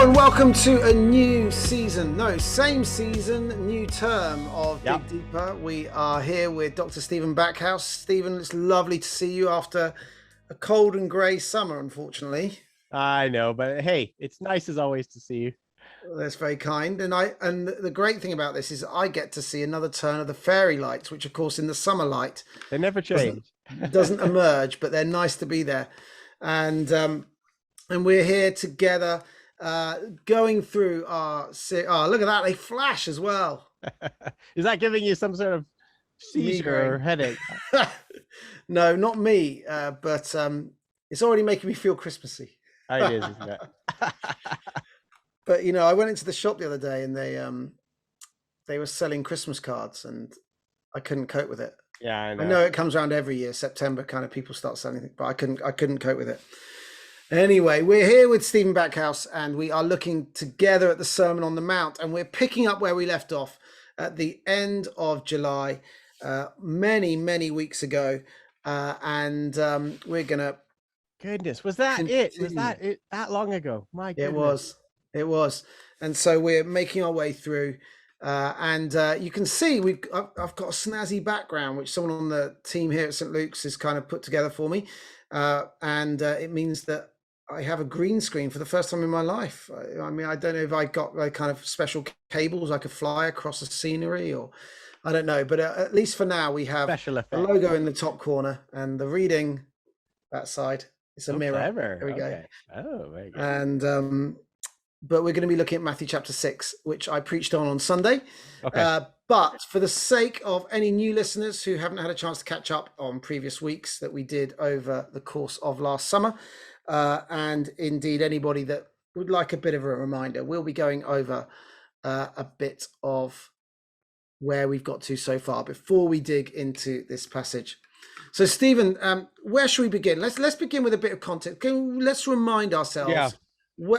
and welcome to a new season. No, same season, new term of Dig Deeper. We are here with Dr. Stephen Backhouse. Stephen, it's lovely to see you after a cold and grey summer, unfortunately. I know, but hey, it's nice as always to see you. That's very kind. And the great thing about this is I get to see another turn of the fairy lights, which of course in the summer light They never change. doesn't emerge, but they're nice to be there. And we're here together going through our look at that, they flash as well. Is that giving you some sort of seizure or headache? No, not me, but it's already making me feel Christmassy. It is, isn't it? But you know, I went into the shop the other day and they were selling Christmas cards and I couldn't cope with it. Yeah, I know it comes around every year, September kind of people start selling it, but I couldn't cope with it. Anyway, we're here with Stephen Backhouse and we are looking together at the Sermon on the Mount, and we're picking up where we left off at the end of July, many weeks ago. We're gonna. Goodness, was that continue. It? Was that it that long ago? My goodness. It was. And so we're making our way through. You can see I've got a snazzy background, which someone on the team here at St. Luke's has kind of put together for me. It means that I have a green screen for the first time in my life. I mean, I don't know if I got like kind of special cables I could fly across the scenery, or I don't know, but at least for now we have a logo in the top corner and the reading that side. It's a mirror. Clever. There we go. Oh, very good. And but we're going to be looking at Matthew chapter 6, which I preached on Sunday. Okay. But for the sake of any new listeners who haven't had a chance to catch up on previous weeks that we did over the course of last summer, and indeed anybody that would like a bit of a reminder, we'll be going over a bit of where we've got to so far before we dig into this passage. So Stephen, where should we begin? Let's begin with a bit of context. Let's remind ourselves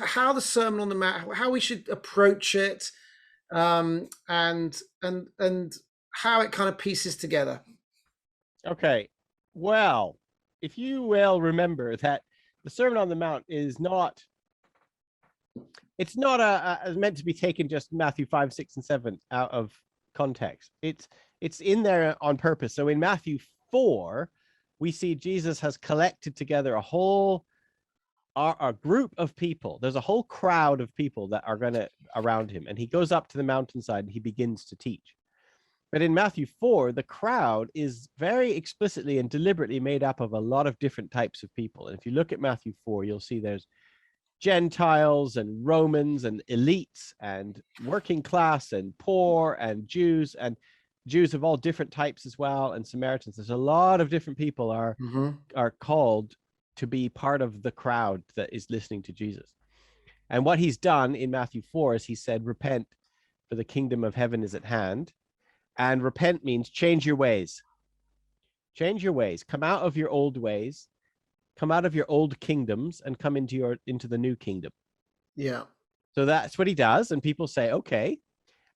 how the Sermon on the Mount, how we should approach it, and how it kind of pieces together. Okay. Well, if you will remember that the Sermon on the Mount is not, it's not meant to be taken just Matthew 5, 6, and 7 out of context. It's in there on purpose. So in Matthew 4, we see Jesus has collected together a group of people. There's a whole crowd of people that are around him, and he goes up to the mountainside and he begins to teach. But in Matthew 4, the crowd is very explicitly and deliberately made up of a lot of different types of people. And if you look at Matthew 4, you'll see there's Gentiles and Romans and elites and working class and poor and Jews of all different types as well, and Samaritans. There's a lot of different people are called to be part of the crowd that is listening to Jesus. And what he's done in Matthew 4 is he said, repent, for the kingdom of heaven is at hand. And repent means change your ways. Change your ways. Come out of your old ways. Come out of your old kingdoms and come into the new kingdom. Yeah. So that's what he does. And people say, okay.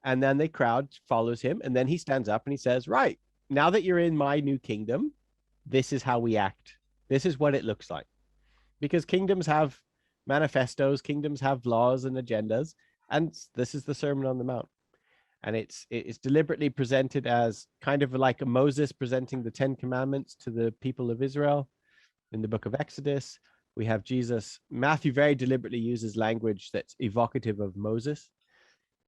And then the crowd follows him. And then he stands up and he says, right, now that you're in my new kingdom, this is how we act. This is what it looks like. Because kingdoms have manifestos, kingdoms have laws and agendas. And this is the Sermon on the Mount. And it's deliberately presented as kind of like a Moses presenting the 10 Commandments to the people of Israel in the book of Exodus. We have Jesus. Matthew very deliberately uses language that's evocative of Moses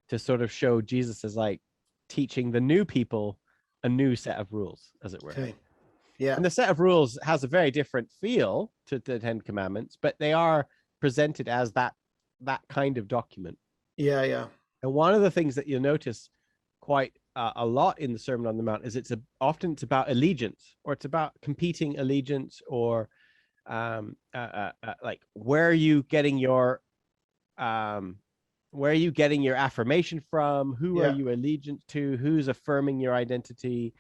to sort of show Jesus as like teaching the new people a new set of rules, as it were. Okay. Yeah. And the set of rules has a very different feel to the 10 Commandments, but they are presented as that kind of document. Yeah. And one of the things that you'll notice quite a lot in the Sermon on the Mount is often it's about allegiance, or it's about competing allegiance, or like where are you getting your affirmation from? Who are you allegiant to? Who's affirming your identity?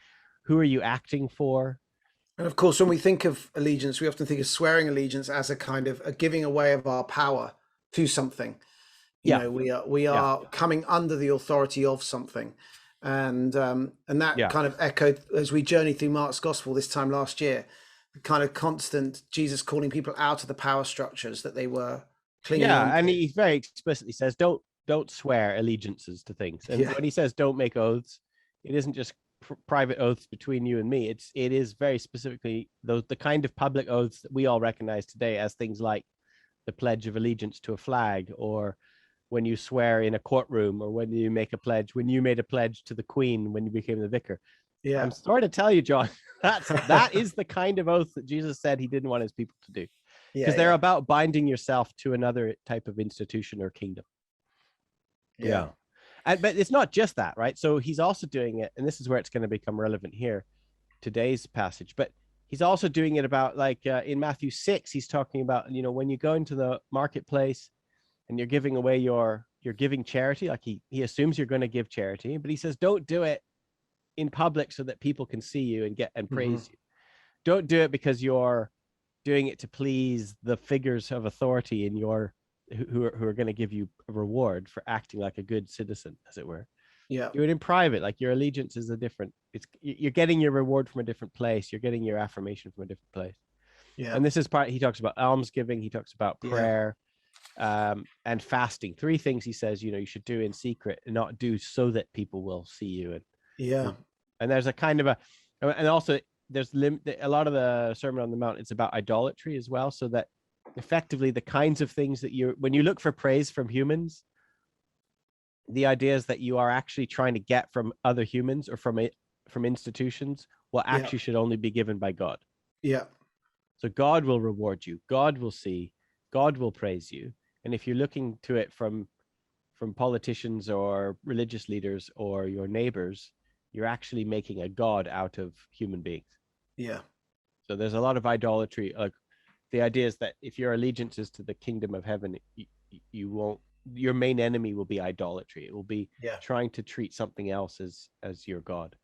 Who are you acting for? And of course, when we think of allegiance, we often think of swearing allegiance as a kind of a giving away of our power to something. You know, we are coming under the authority of something, and that kind of echoed as we journeyed through Mark's Gospel this time last year. The kind of constant Jesus calling people out of the power structures that they were Clean your Yeah, and armpit. he very explicitly says, don't swear allegiances to things. And Yeah. when he says don't make oaths, it isn't just private oaths between you and me. It is very specifically the kind of public oaths that we all recognize today as things like the Pledge of Allegiance to a flag, or when you swear in a courtroom, or when you make a pledge, when you made a pledge to the Queen when you became the vicar. Yeah. I'm sorry to tell you, John, that is the kind of oath that Jesus said he didn't want his people to do, because they're Yeah. about binding yourself to another type of institution or kingdom. Yeah. But it's not just that, right? So he's also doing it, and this is where it's going to become relevant here, today's passage. But he's also doing it about, like, in Matthew 6, he's talking about, when you go into the marketplace and you're giving away you're giving charity, like he assumes you're going to give charity, but he says, don't do it in public so that people can see you and praise you. Don't do it because you're doing it to please the figures of authority in your who are going to give you a reward for acting like a good citizen, as it were. Yeah. Do it in private. Like, your allegiance is you're getting your reward from a different place. You're getting your affirmation from a different place. Yeah. And this is he talks about almsgiving. He talks about prayer, and fasting. 3 things he says, you should do in secret and not do so that people will see you. And there's a kind of and also there's a lot of the Sermon on the Mount, it's about idolatry as well. So that effectively the kinds of things that when you look for praise from humans, the idea is that you are actually trying to get from other humans or from institutions what actually should only be given by God. Yeah. So God will reward you. God will see. God will praise you. And if you're looking to it from politicians or religious leaders or your neighbors, you're actually making a God out of human beings. Yeah. So there's a lot of idolatry. Like, the idea is that if your allegiance is to the kingdom of heaven, you won't. Your main enemy will be idolatry. It will be trying to treat something else as your God.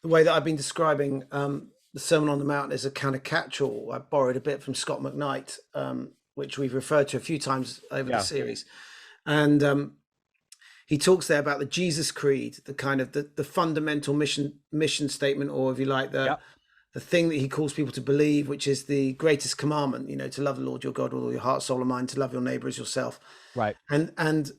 The way that I've been describing the Sermon on the Mount is a kind of catch-all. I borrowed a bit from Scott McKnight, which we've referred to a few times over the series. And he talks there about the Jesus Creed, the kind of the fundamental mission statement, or if you like, the thing that he calls people to believe, which is the greatest commandment, to love the Lord your God with all your heart, soul, and mind, to love your neighbor as yourself. Right. And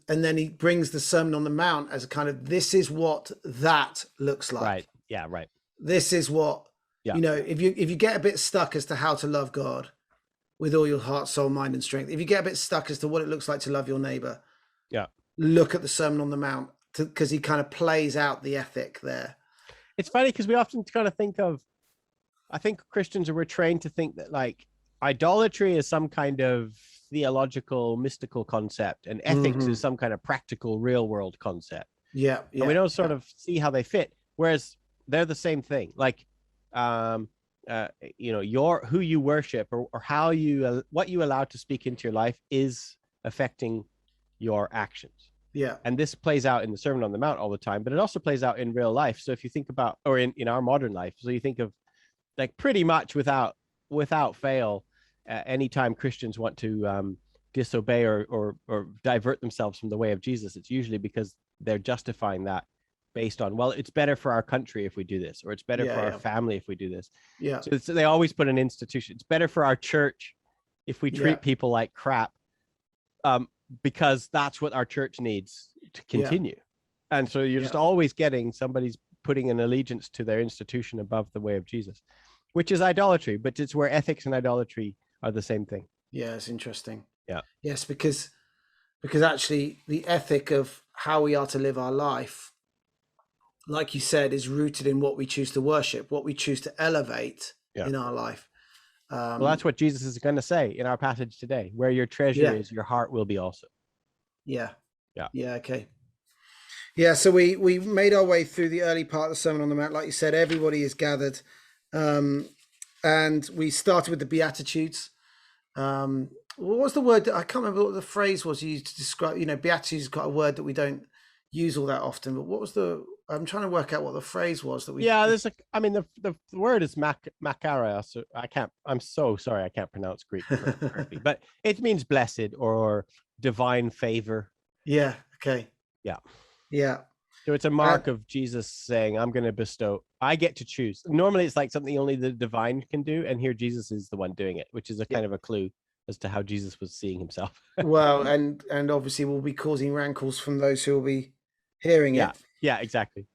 then he brings the Sermon on the Mount as a kind of, this is what that looks like. Right. Yeah. Right. This is what, if you get a bit stuck as to how to love God with all your heart, soul, mind, and strength, if you get a bit stuck as to what it looks like to love your neighbor, look at the Sermon on the Mount, because he kind of plays out the ethic there. It's funny because we often kind of I think Christians we're trained to think that, like, idolatry is some kind of theological, mystical concept, and ethics is some kind of practical, real world concept. Yeah. And we don't sort of see how they fit. Whereas they're the same thing. Like, who you worship or how what you allow to speak into your life is affecting your actions. Yeah. And this plays out in the Sermon on the Mount all the time, but it also plays out in real life. So if you think about, or in our modern life, so you think of, like, pretty much without fail, anytime Christians want to disobey or divert themselves from the way of Jesus, it's usually because they're justifying that based on, well, it's better for our country if we do this, or it's better for our family if we do this. Yeah. So they always put an institution. It's better for our church if we treat people like crap, because that's what our church needs to continue. And so you're just always getting somebody's putting an allegiance to their institution above the way of Jesus, which is idolatry, but it's where ethics and idolatry are the same thing. Yeah, it's interesting. Yeah. Yes, because actually the ethic of how we are to live our life, like you said, is rooted in what we choose to worship, what we choose to elevate in our life. Well, that's what Jesus is going to say in our passage today. Where your treasure is, your heart will be also. Yeah. Yeah. Okay. Yeah. So we made our way through the early part of the Sermon on the Mount. Like you said, everybody is gathered. And we started with the Beatitudes. What was the word? I can't remember what the phrase was used to describe, Beatitudes has got a word that we don't use all that often, but what was I'm trying to work out what the phrase was that we. Yeah, the word is makara. So I'm so sorry, I can't pronounce Greek correctly, but it means blessed or divine favor. Yeah. Okay. Yeah. Yeah. So it's a mark of Jesus saying, I'm going to bestow, I get to choose. Normally it's like something only the divine can do. And here Jesus is the one doing it, which is a kind of a clue as to how Jesus was seeing himself. Well, and obviously will be causing rankles from those who will be hearing Yeah, it. yeah, exactly.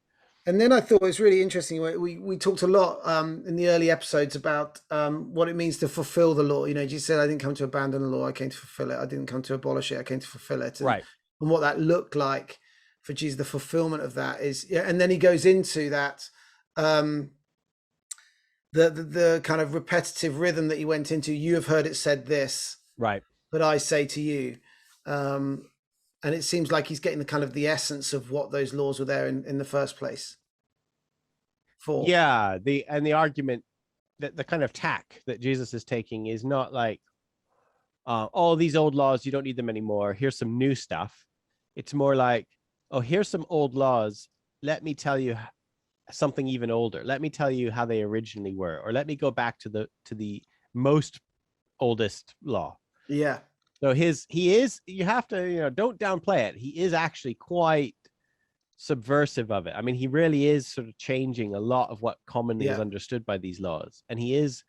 And then I thought it was really interesting. We talked a lot in the early episodes about what it means to fulfill the law. You know, Jesus said, "I didn't come to abandon the law; I came to fulfill it. I didn't come to abolish it; I came to fulfill it." Right. And what that looked like for Jesus, the fulfillment of that is, yeah. And then he goes into that the kind of repetitive rhythm that he went into. You have heard it said this, Right. but I say to you. And it seems like he's getting the kind of the essence of what those laws were there in the first place for. Yeah, the argument that the kind of tack that Jesus is taking is not like, oh, these old laws, you don't need them anymore. Here's some new stuff. It's more like, oh, here's some old laws. Let me tell you something even older. Let me tell you how they originally were, or let me go back to the most oldest law. Yeah. So he is, you have to, don't downplay it. He is actually quite subversive of it. I mean, he really is sort of changing a lot of what commonly is understood by these laws. And he is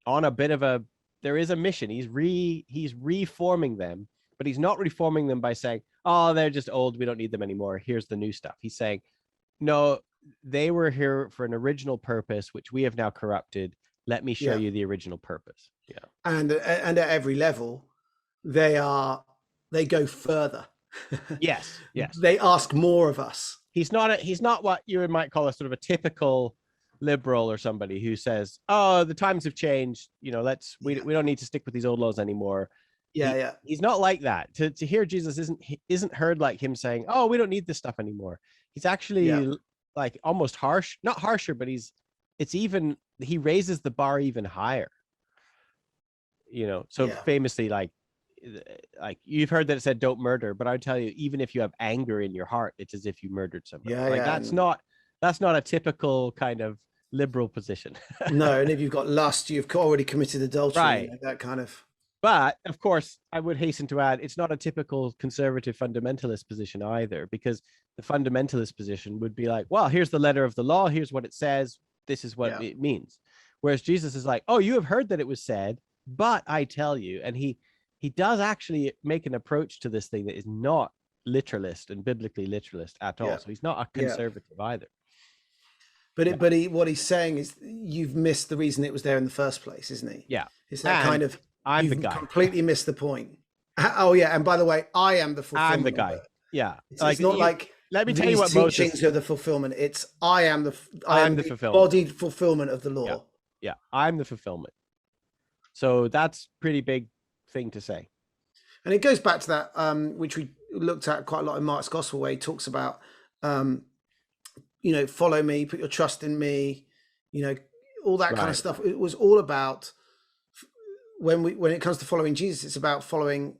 on a bit of there is a mission. He's reforming them, but he's not reforming them by saying, oh, they're just old, we don't need them anymore, here's the new stuff. He's saying, no, they were here for an original purpose, which we have now corrupted. Let me show you the original purpose. Yeah. And at every level, they go further. Yes. They ask more of us. He's not what you might call a sort of a typical liberal or somebody who says, oh, the times have changed, we don't need to stick with these old laws anymore. He's not like that. To hear Jesus isn't heard like him saying, oh, we don't need this stuff anymore. He's actually like almost harsh, not harsher, but he raises the bar even higher. Famously, like you've heard that it said don't murder, but I tell you, even if you have anger in your heart, it's as if you murdered somebody. That's not a typical kind of liberal position. No, and if you've got lust, you've already committed adultery, right? That kind of. But of course, I would hasten to add, it's not a typical conservative fundamentalist position either, because the fundamentalist position would be like, well, here's the letter of the law, here's what it says, this is what it means. Whereas Jesus is like, oh, you have heard that it was said, but I tell you, and he does actually make an approach to this thing that is not literalist and biblically literalist at all. So he's not a conservative either. But what he's saying is you've missed the reason it was there in the first place, isn't he? Yeah. It's that kind of, I'm the guy. Completely missed the point. Oh yeah, and by the way, I am the fulfillment. I'm the guy. Yeah. It's not like let me tell you what teachings are the fulfillment. It's I am the fulfillment. Embodied fulfillment of the law. Yeah, I'm the fulfillment. So that's pretty big thing to say. And it goes back to that, which we looked at quite a lot in Mark's Gospel, where he talks about, follow me, put your trust in me, all that kind of stuff. It was all about when it comes to following Jesus, it's about following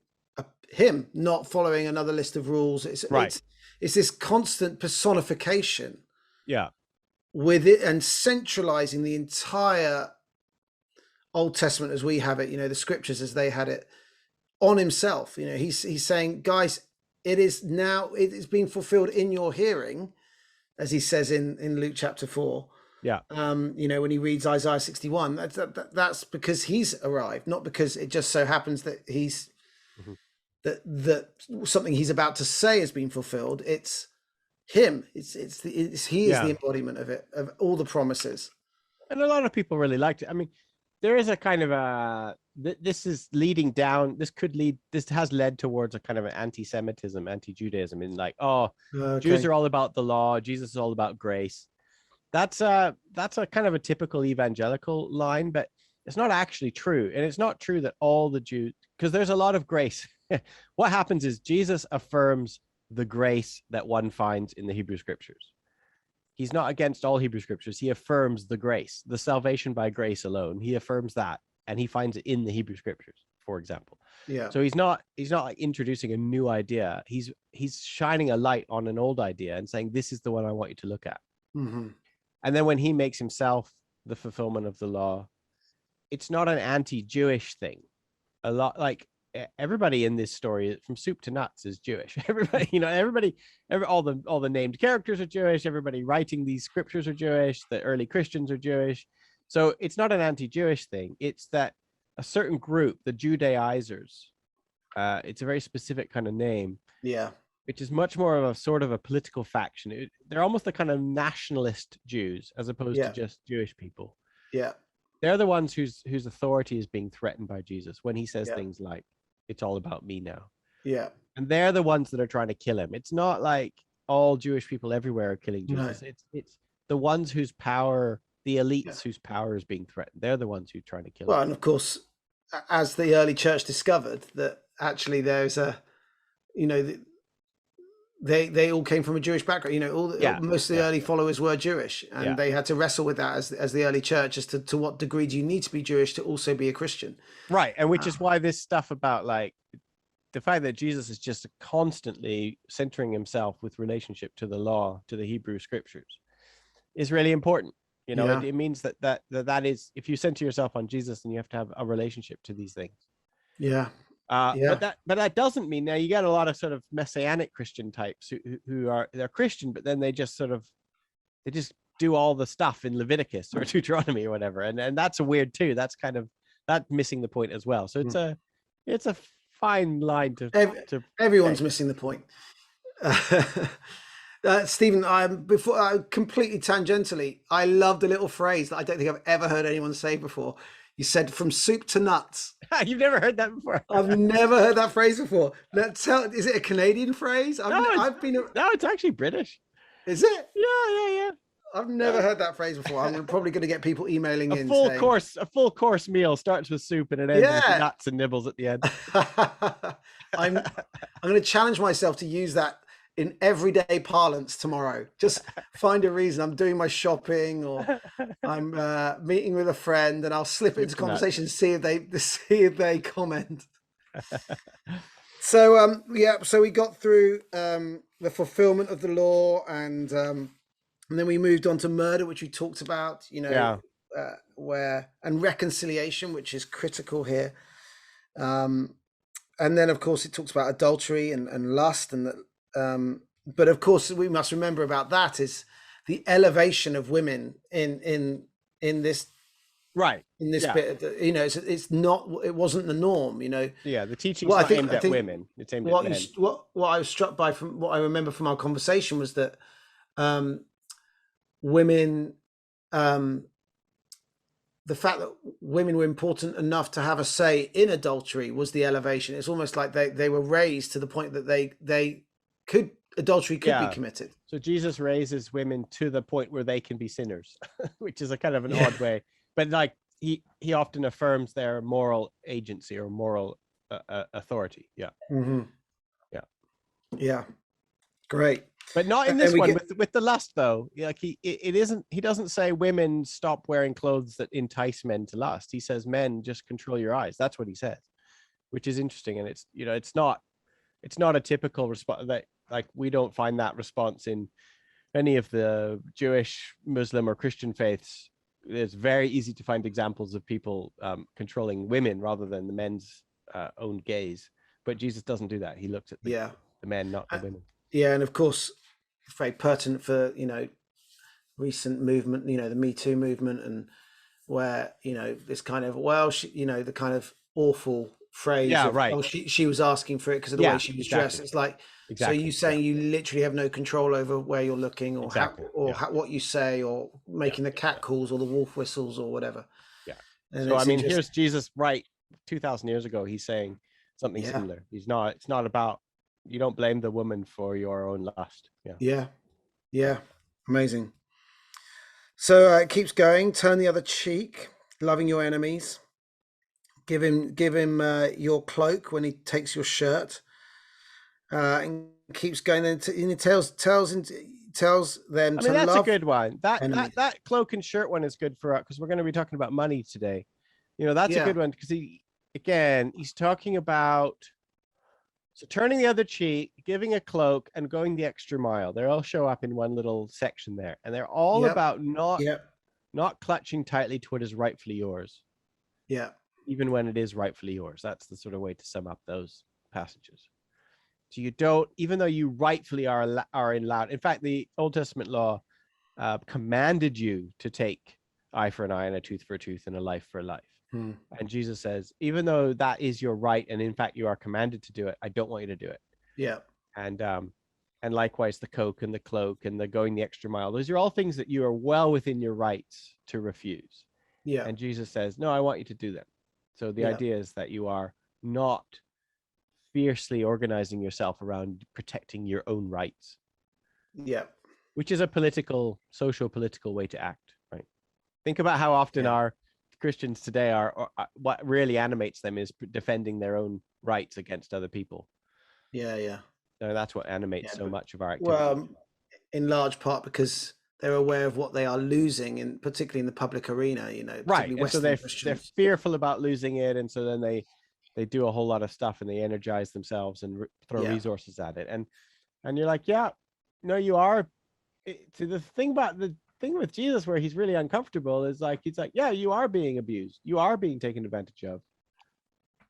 him, not following another list of rules. It's this constant personification. Yeah. With it and centralizing the entire Old Testament as we have it, the scriptures as they had it, on himself. He's saying, guys, it is being fulfilled in your hearing, as he says in Luke chapter 4. Yeah. When he reads Isaiah 61, that's because he's arrived, not because it just so happens that he's that something he's about to say has been fulfilled. It's him. He is the embodiment of it, of all the promises. And a lot of people really liked it. I mean, there is a kind of this has led towards a kind of an anti-Semitism, anti-Judaism, in like, Jews are all about the law, Jesus is all about grace. That's a kind of a typical evangelical line, but it's not actually true. And it's not true that all the Jews, because there's a lot of grace. What happens is Jesus affirms the grace that one finds in the Hebrew scriptures. He's not against all Hebrew scriptures. He affirms the grace, the salvation by grace alone. He affirms that, and he finds it in the Hebrew scriptures, for example. Yeah. So he's not like introducing a new idea. He's shining a light on an old idea and saying, this is the one I want you to look at. Mm-hmm. And then when he makes himself the fulfillment of the law, it's not an anti-Jewish thing. A lot, like everybody in this story, from soup to nuts, is Jewish. Everybody, all the named characters are Jewish. Everybody writing these scriptures are Jewish. The early Christians are Jewish. So it's not an anti-Jewish thing. It's that a certain group, the Judaizers. It's a very specific kind of name, Yeah. which is much more of a sort of a political faction. They're almost the kind of nationalist Jews as opposed to Yeah. just Jewish people. Yeah. They're the ones whose authority is being threatened by Jesus when he says Yeah. things like, "It's all about me now." Yeah. And they're the ones that are trying to kill him. It's not like all Jewish people everywhere are killing No. Jesus. It's the ones whose power, the elites Yeah. whose power is being threatened. They're the ones who are trying to kill Well, him. and of course, as the early church discovered that actually there's a, you know, they all came from a Jewish background. You know, most of the early followers were Jewish, and they had to wrestle with that as the early church as to what degree do you need to be Jewish to also be a Christian. Right, and which is why this stuff about like the fact that Jesus is just constantly centering himself with relationship to the law, to the Hebrew scriptures, is really important. You know, it means that is, if you center yourself on Jesus, then you have to have a relationship to these things. Yeah. But that doesn't mean, now you get a lot of sort of messianic Christian types they're Christian, but then they just do all the stuff in Leviticus or Deuteronomy or whatever, and that's a weird too. That's missing the point as well. So it's a fine line to everyone's missing the point. Stephen, completely tangentially, I loved a little phrase that I don't think I've ever heard anyone say before. You said from soup to nuts. You've never heard that before? I've never heard that phrase before. Is it a Canadian phrase? No, it's actually British. Is it? Yeah. I've never heard that phrase before. I'm probably going to get people emailing in. A full course meal starts with soup and it ends with nuts and nibbles at the end. I'm going to challenge myself to use that in everyday parlance tomorrow. Just find a reason. I'm doing my shopping or I'm meeting with a friend, and I'll slip it into conversation and see if they comment. So so we got through the fulfillment of the law, and then we moved on to murder, which we talked about, and reconciliation, which is critical here. And then of course it talks about adultery and lust, and that but of course we must remember about that is the elevation of women in this bit. It wasn't the norm. The teaching's not aimed at women. It's aimed at men. What I was struck by from what I remember from our conversation was that women, the fact that women were important enough to have a say in adultery was the elevation. It's almost like they were raised to the point that adultery could be committed. So Jesus raises women to the point where they can be sinners, which is a kind of an odd way. But like he often affirms their moral agency or moral authority. Yeah. Mm-hmm. Yeah. Great. But not in this one with the lust though. Like he doesn't say women stop wearing clothes that entice men to lust. He says men just control your eyes. That's what he says, which is interesting. And it's not a typical response. That like we don't find that response in any of the Jewish, Muslim, or Christian faiths. It's very easy to find examples of people controlling women rather than the men's own gaze. But Jesus doesn't do that. He looks at the men, not the women. Yeah, and of course, very pertinent for recent movement, the Me Too movement, and where this kind of the kind of awful phrase. Yeah, right. Oh, she was asking for it because of the way she was dressed. It's like, so you saying you literally have no control over where you're looking, or what you say, or making the cat calls or the wolf whistles or whatever. Yeah. And so I mean, here's Jesus, right? 2,000 years ago, he's saying something similar. It's not about. You don't blame the woman for your own lust. Yeah. Amazing. So it keeps going. Turn the other cheek, loving your enemies. Give him your cloak when he takes your shirt. And keeps going. And it tells them to love. That's a good one. That cloak and shirt one is good for us because we're going to be talking about money today. That's a good one because he's talking about. So turning the other cheek, giving a cloak, and going the extra mile. They all show up in one little section there. And they're all about not clutching tightly to what is rightfully yours. Yeah. Even when it is rightfully yours. That's the sort of way to sum up those passages. So you don't, even though you rightfully are allowed. In fact, the Old Testament law commanded you to take eye for an eye and a tooth for a tooth and a life for a life. Hmm. And Jesus says, even though that is your right, and in fact you are commanded to do it, I don't want you to do it. Yeah. And likewise the coke and the cloak and the going the extra mile. Those are all things that you are well within your rights to refuse. Yeah. And Jesus says, no, I want you to do them. So the Yeah. idea is that you are not fiercely organizing yourself around protecting your own rights. Yeah. Which is a social political way to act, right? Think about how often our Christians today are what really animates them is defending their own rights against other people. Yeah. So that's what animates so much of our activity. Well, in large part because they're aware of what they are losing, and particularly in the public arena, right. And so they're fearful about losing it, and so then they do a whole lot of stuff and they energize themselves and throw resources at it. And you're like, yeah, no, you are. So the thing with Jesus where he's really uncomfortable is he's like, yeah, you are being abused, you are being taken advantage of,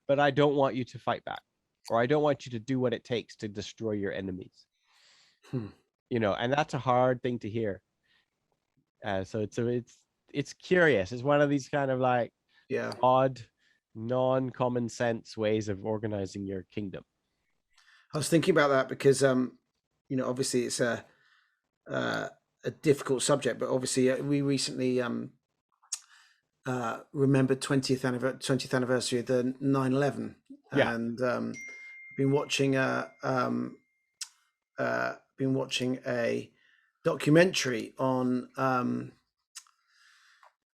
but I don't want you to fight back, or I don't want you to do what it takes to destroy your enemies. And that's a hard thing to hear. So it's curious. It's one of these kind of odd, non-common sense ways of organizing your kingdom. I was thinking about that because obviously it's a difficult subject, but obviously we recently remembered 20th anniversary of the 9/11, and been watching a documentary on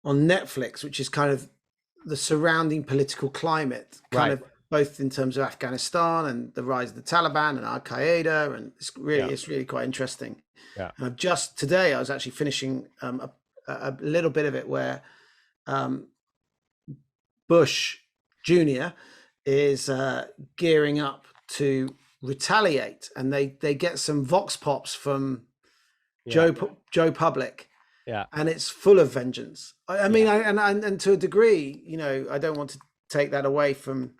Netflix, which is kind of the surrounding political climate, kind of both in terms of Afghanistan and the rise of the Taliban and Al Qaeda, and it's really quite interesting. Yeah. And just today I was actually finishing a little bit of it where Bush Jr. is gearing up to retaliate, and they get some vox pops from Joe Public. Yeah. And it's full of vengeance. I mean, and to a degree, I don't want to take that away from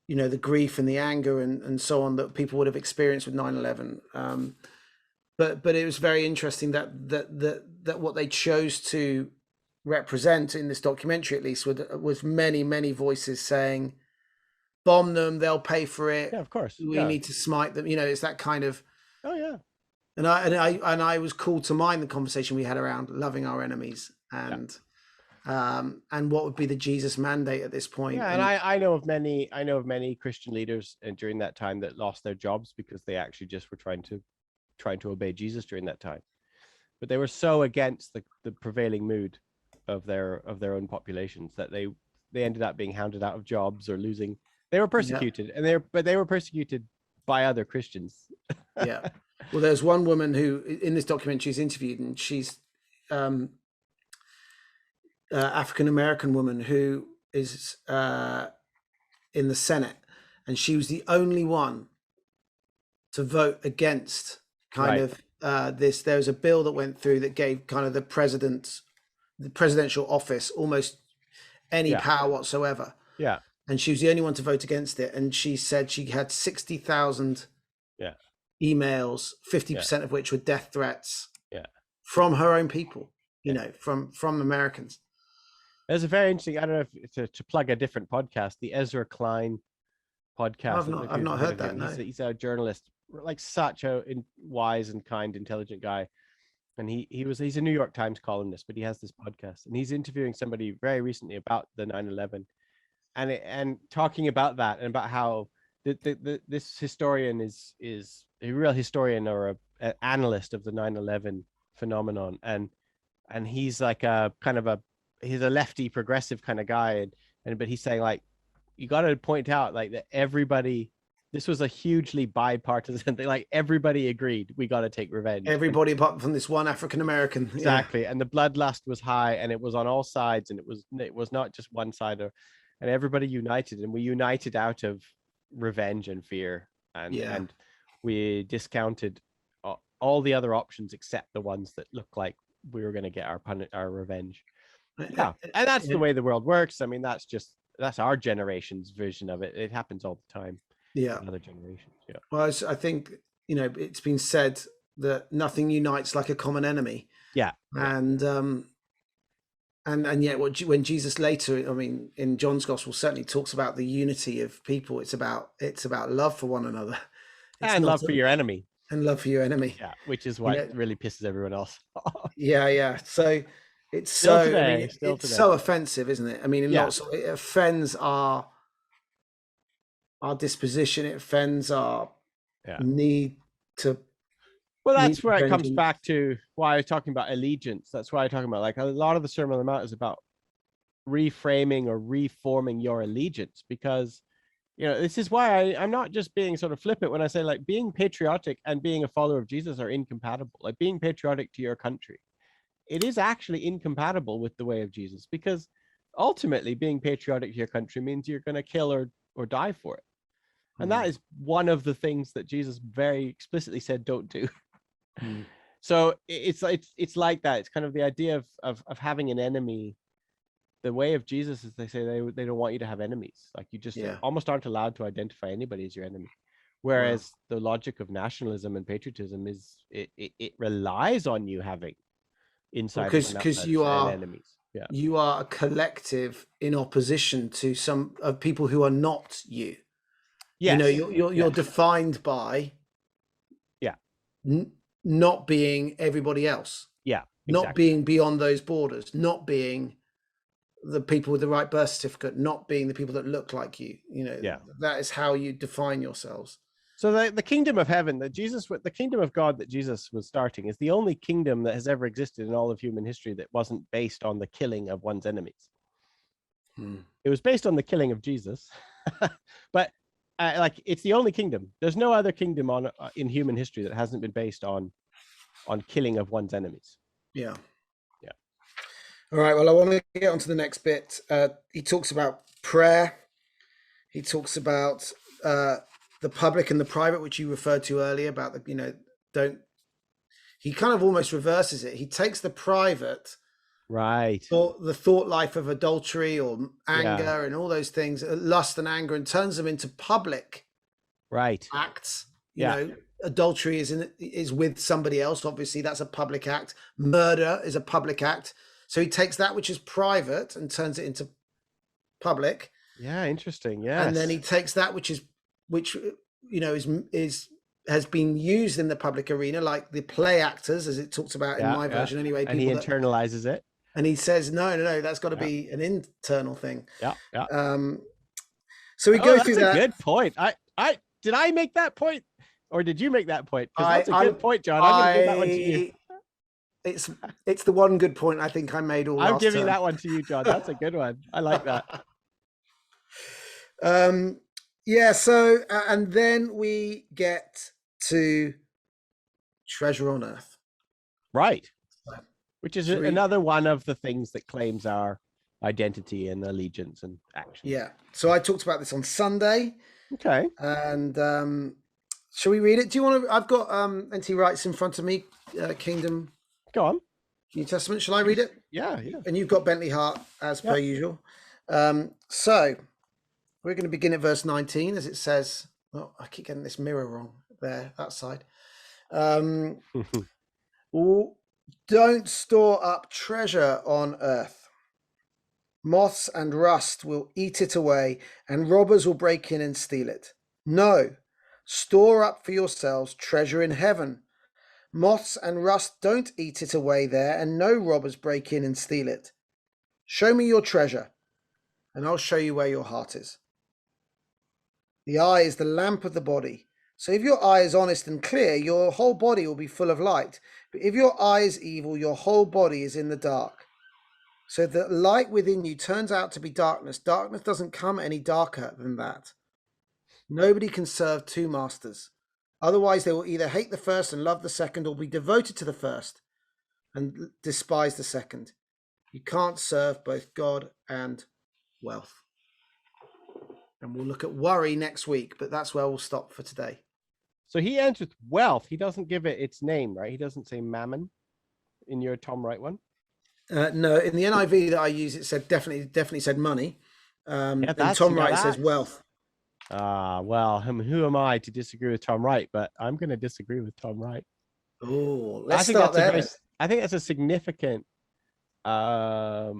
the grief and the anger and so on that people would have experienced with 9/11. But it was very interesting that what they chose to represent in this documentary, at least, was many voices saying, bomb them, they'll pay for it. Yeah, of course. We need to smite them. It's that kind of. Oh yeah. And I was called to mind the conversation we had around loving our enemies and what would be the Jesus mandate at this point. Yeah, and I know of many Christian leaders during that time that lost their jobs because they actually just were trying to obey Jesus during that time, but they were so against the prevailing mood of their own populations that they ended up being hounded out of jobs or losing. They were persecuted, and they were persecuted by other Christians. Yeah. Well, there's one woman who in this documentary is interviewed, and she's African American woman who is in the Senate, and she was the only one to vote against this. There was a bill that went through that gave kind of the presidential office almost any power whatsoever. Yeah. And she was the only one to vote against it. And she said she had 60,000 emails, 50% of which were death threats from her own people, from Americans. There's a very interesting, I don't know to plug a different podcast, the Ezra Klein podcast. I've not heard that. No. He's a journalist, such a wise and kind, intelligent guy. And he's a New York Times columnist, but he has this podcast, and he's interviewing somebody very recently about the 9/11 and talking about that, and about how this historian is a real historian or an analyst of the 9/11 phenomenon, and he's like he's a lefty progressive kind of guy, but he's saying you got to point out that everybody, this was a hugely bipartisan thing. Everybody agreed we got to take revenge. Everybody apart from this one African American. Exactly. And the bloodlust was high, and it was on all sides, and it was not just one side, and everybody united, and we united out of revenge and fear, and we discounted all the other options except the ones that looked like we were going to get our revenge. Yeah. And that's the way the world works. I mean, that's our generation's vision of it. It happens all the time. Yeah. In other generations. Yeah. Well, I think, it's been said that nothing unites like a common enemy. Yeah. And And yet, when Jesus later, I mean, in John's gospel, certainly talks about the unity of people. It's about love for one another. It's And not love for your enemy. and love for your enemy. Yeah, which is You what know, really pisses everyone else off. yeah. So it's Still so. I today, mean, still it's today. so offensive, isn't it? I mean, in Yeah. lots of, it offends our disposition. It offends our need to. Well, that's need where it comes vengeance. back to why I was talking about allegiance. That's why I'm talking about, like, a lot of the Sermon on the Mount is about reframing or reforming your allegiance, because this is why I'm not just being sort of flippant when I say, like, being patriotic and being a follower of Jesus are incompatible. Like, being patriotic to your country, it is actually incompatible with the way of Jesus, because ultimately being patriotic to your country means you're going to kill or die for it. And that is one of the things that Jesus very explicitly said don't do. So it's like that. It's kind of the idea of having an enemy. The way of Jesus is, they say they don't want you to have enemies. Like, you just almost aren't allowed to identify anybody as your enemy. Whereas the logic of nationalism and patriotism is it relies on you having insiders and Because outsiders and enemies. Yeah. You are a collective in opposition to some of people who are not you. Yes. You're defined by not being everybody else. Yeah. Not Exactly. being beyond those borders, not being the people with the right birth certificate, not being the people that look like you. That is how you define yourselves. So the kingdom of heaven the kingdom of God that Jesus was starting is the only kingdom that has ever existed in all of human history that wasn't based on the killing of one's enemies. It was based on the killing of Jesus, but it's the only kingdom. There's no other kingdom in human history that hasn't been based on killing of one's enemies. Yeah. All right. Well, I want to get on to the next bit. He talks about prayer. He talks about the public and the private, which you referred to earlier about he kind of almost reverses it. He takes the private, right, the thought life of adultery or anger and all those things, lust and anger, and turns them into public acts. Adultery is with somebody else. Obviously, that's a public act. Murder is a public act. So he takes that which is private and turns it into public. Yeah, interesting. Yeah. And then he takes that which has been used in the public arena, like the play actors, as it talks about in my version anyway. And he internalizes it. And he says, no, that's got to be an internal thing. Yeah. So we go through that. That's a good point. Did I make that point? Or did you make that point? Because that's a good point, John. I'm going to give that one to you. It's the one good point I think I made all. I'm giving that one to you, John. That's a good one. I like that. So and then we get to treasure on earth, right? Which is another one of the things that claims our identity and allegiance and action. Yeah. So I talked about this on Sunday. Okay. And shall we read it? Do you want to? I've got N.T. Wright's in front of me. Kingdom. Go on. New Testament. Shall I read it? Yeah. And you've got Bentley Hart as per usual. So we're going to begin at verse 19, as it says. Oh, I keep getting this mirror wrong there, that side. Don't store up treasure on earth. Moths and rust will eat it away, and robbers will break in and steal it. No, store up for yourselves treasure in heaven. Moths and rust don't eat it away there, and no robbers break in and steal it. Show me your treasure, and I'll show you where your heart is. The eye is the lamp of the body. So if your eye is honest and clear, your whole body will be full of light. But if your eye is evil, your whole body is in the dark. So the light within you turns out to be darkness. Darkness doesn't come any darker than that. Nobody can serve two masters. Otherwise, they will either hate the first and love the second, or be devoted to the first and despise the second. You can't serve both God and wealth. And we'll look at worry next week, but that's where we'll stop for today. So he ends with wealth. He doesn't give it its name, right? He doesn't say mammon in your Tom Wright one. No, in the NIV that I use, it said definitely said money. And Tom Wright says wealth. Well, who am I to disagree with Tom Wright? But I'm going to disagree with Tom Wright. Oh, let's start there. I think that's a significant I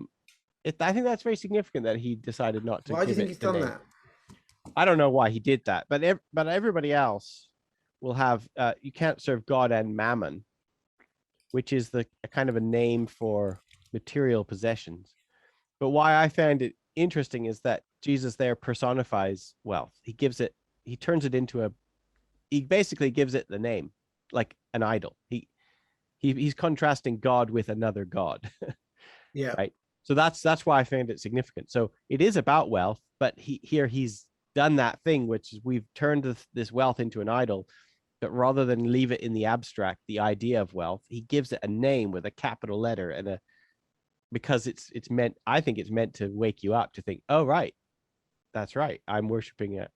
think that's very significant that he decided not to Why do you give think it he's the done name. that? I don't know why he did that, but everybody else will have. You can't serve God and mammon, which is the a kind of a name for material possessions. But why I found it interesting is that Jesus there personifies wealth. He gives it. He turns it into a. He basically gives it the name, like an idol. He's contrasting God with another God, Yeah. right? So that's why I found it significant. So it is about wealth, but he's done that thing, which is we've turned this wealth into an idol. But rather than leave it in the abstract, the idea of wealth, he gives it a name with a capital letter and a because it's meant. I think it's meant to wake you up to think, oh right, that's right. I'm worshiping it.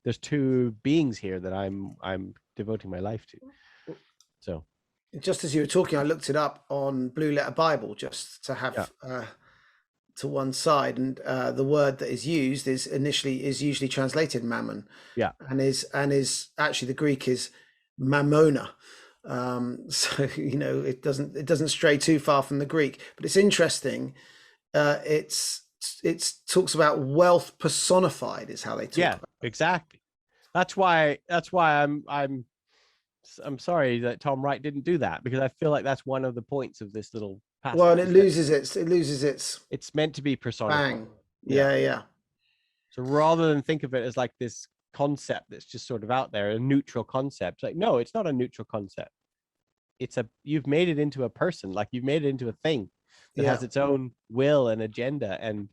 There's two beings here that I'm devoting my life to. So Just as you were talking, I looked it up on Blue Letter Bible just to yeah, have to one side, and the word that is used is usually translated mammon, yeah, and is actually the Greek is mammona. So it doesn't stray too far from the Greek, but it's interesting. It's talks about wealth personified is how they talk yeah, about. exactly. That's why I'm sorry that Tom Wright didn't do that because I feel like that's one of the points of this little Well, passage and is that it loses its it's meant to be personified. bang. Yeah. Yeah, yeah, So rather than think of it as like this concept that's just sort of out there, a neutral concept, like no, it's not a neutral concept. You've made it into a person, like you've made it into a thing that yeah, has its own will and agenda, and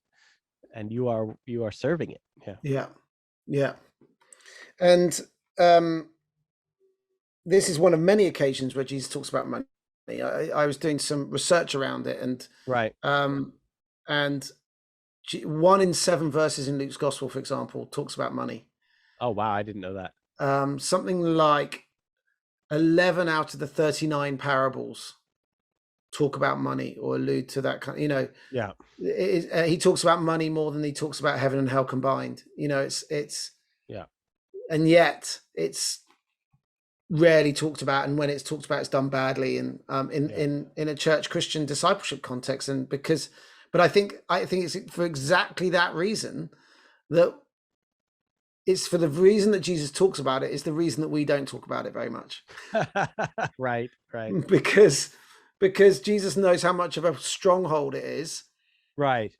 you are serving it. Yeah. yeah, yeah. And um, this is one of many occasions where Jesus talks about money. I was doing some research around it, and Right. um, and 1 in 7 verses in Luke's gospel, for example, talks about money. Oh wow, I didn't know that. Something like 11 out of the 39 parables talk about money or allude to that kind. Yeah. He talks about money more than he talks about heaven and hell combined. It's Yeah. and yet it's rarely talked about, and when it's talked about, it's done badly, and in Yeah. in a church Christian discipleship context. And but I think it's for exactly that reason that it's for the reason that Jesus talks about it is the reason that we don't talk about it very much. Right. Right. because Jesus knows how much of a stronghold it is. Right.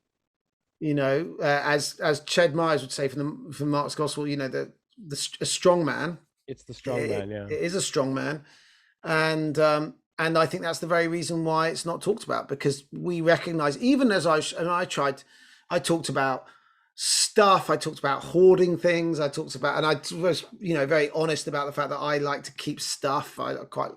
As Ched Myers would say from Mark's Gospel, a strong man. It's the strong man. Yeah. It is a strong man, and I think that's the very reason why it's not talked about, because we recognize, even as I talked about stuff, I talked about hoarding things, I talked about, and I was very honest about the fact that I like to keep stuff. I quite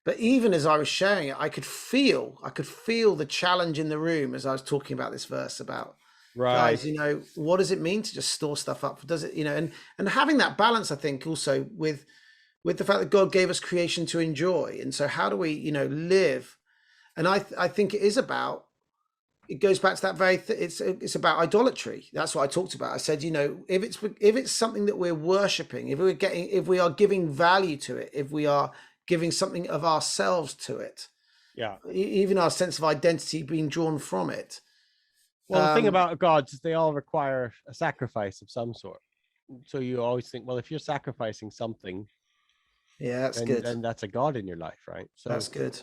but even as I was sharing it, I could feel the challenge in the room as I was talking about this verse about, Right. guys, what does it mean to just store stuff up? Does it, and having that balance, I think, also with the fact that God gave us creation to enjoy. And so how do we, live? And I think it goes back to that very it's about idolatry. That's what I talked about. I said, if it's something that we're worshiping, if we are giving value to it, if we are giving something of ourselves to it, Yeah. even our sense of identity being drawn from it. Well, the thing about gods is they all require a sacrifice of some sort. So you always think, well, if you're sacrificing something, Yeah, that's then good. that's a god in your life, right? So That's good.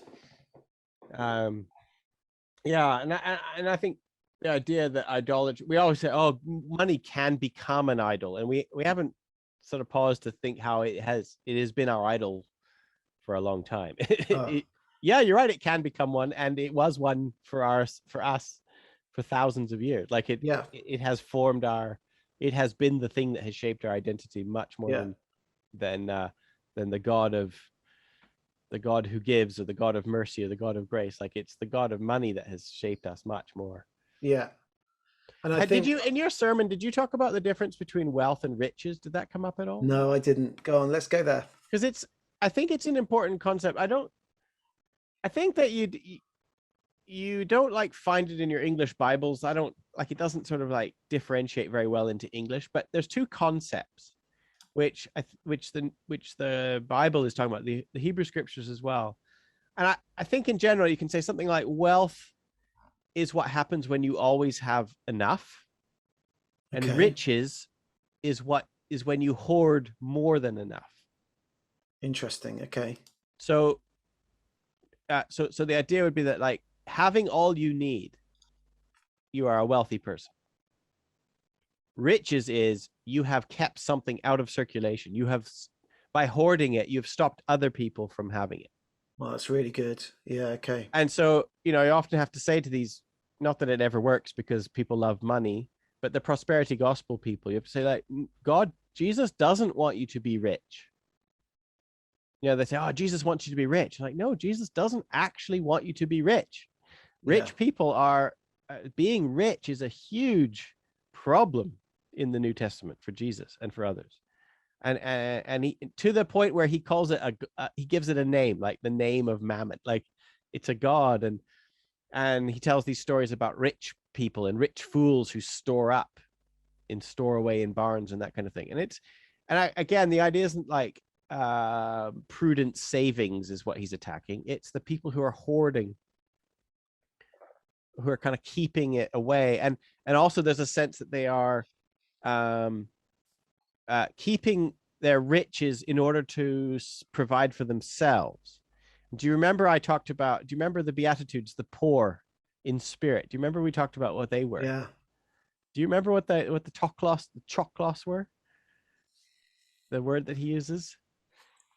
Yeah, and I think the idea that idolatry, we always say, oh, money can become an idol, and we haven't sort of paused to think how it has been our idol for a long time. Yeah, you're right. It can become one, and it was one for us for thousands of years. Like Yeah, it has formed it has been the thing that has shaped our identity much more yeah, than the God who gives, or the God of mercy, or the God of grace. Like it's the God of money that has shaped us much more. yeah. And I Did think you, in your sermon, did you talk about the difference between wealth and riches? Did that come up at all? no, I didn't. Go on, let's go there. Because I think it's an important concept. I think that you don't like find it in your English Bibles. I don't like, it doesn't sort of like differentiate very well into English, but there's two concepts which the Bible is talking about, the Hebrew scriptures as well. And I think in general, you can say something like wealth is what happens when you always have enough, and Okay. riches is when you hoard more than enough. Interesting. Okay. So, so the idea would be that like having all you need, you are a wealthy person. Riches is you have kept something out of circulation. You have, by hoarding it, you've stopped other people from having it. Well, that's really good. Yeah. Okay. And so, you often have to say to these, not that it ever works because people love money, but the prosperity gospel people, you have to say like, Jesus doesn't want you to be rich. They say, oh, Jesus wants you to be rich. Like, no, Jesus doesn't actually want you to be rich. Yeah. Rich people are, being rich is a huge problem in the New Testament for Jesus and for others. And he, to the point where he calls it he gives it a name, like the name of Mammon, like it's a god. And he tells these stories about rich people and rich fools who store away in barns and that kind of thing. Again, the idea isn't like prudent savings is what he's attacking. It's the people who are hoarding, who are kind of keeping it away. And also there's a sense that they are keeping their riches in order to provide for themselves. Do you remember do you remember the Beatitudes, the poor in spirit? Do you remember we talked about what they were? Yeah. Do you remember what the choklos were? The word that he uses?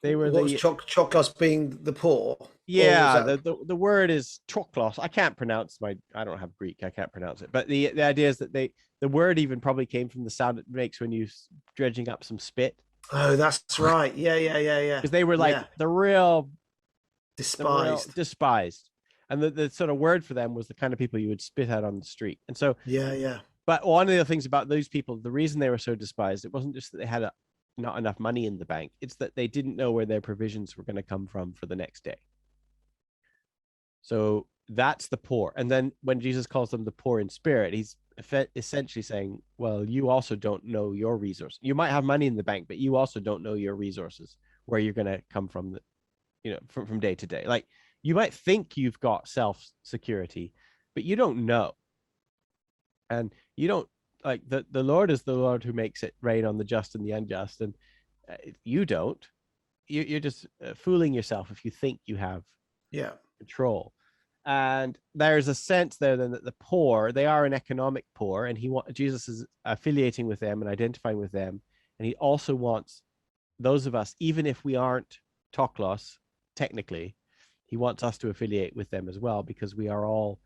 They were What was choklos being the poor? Or was yeah, that... the word is choklos. I can't pronounce I don't have Greek. I can't pronounce it. But the idea is that the word even probably came from the sound it makes when you dredging up some spit. Oh, that's right. Yeah. Because they were like Yeah. the real Despised. despised. And the sort of word for them was the kind of people you would spit out on the street. And so, Yeah. but one of the things about those people, the reason they were so despised, it wasn't just that they had not enough money in the bank. It's that they didn't know where their provisions were going to come from for the next day. So that's the poor. And then when Jesus calls them the poor in spirit, he's essentially saying, well, you also don't know your resources. You might have money in the bank, but you also don't know your resources, where you're going to come from, from day to day. Like you might think you've got self-security, but you don't know. And you don't, like the Lord is the Lord who makes it rain on the just and the unjust. And you don't, you're just fooling yourself if you think you have control. And there's a sense there then that the poor, they are an economic poor, and Jesus is affiliating with them and identifying with them. And he also wants those of us, even if we aren't toklos, technically, he wants us to affiliate with them as well, because we are all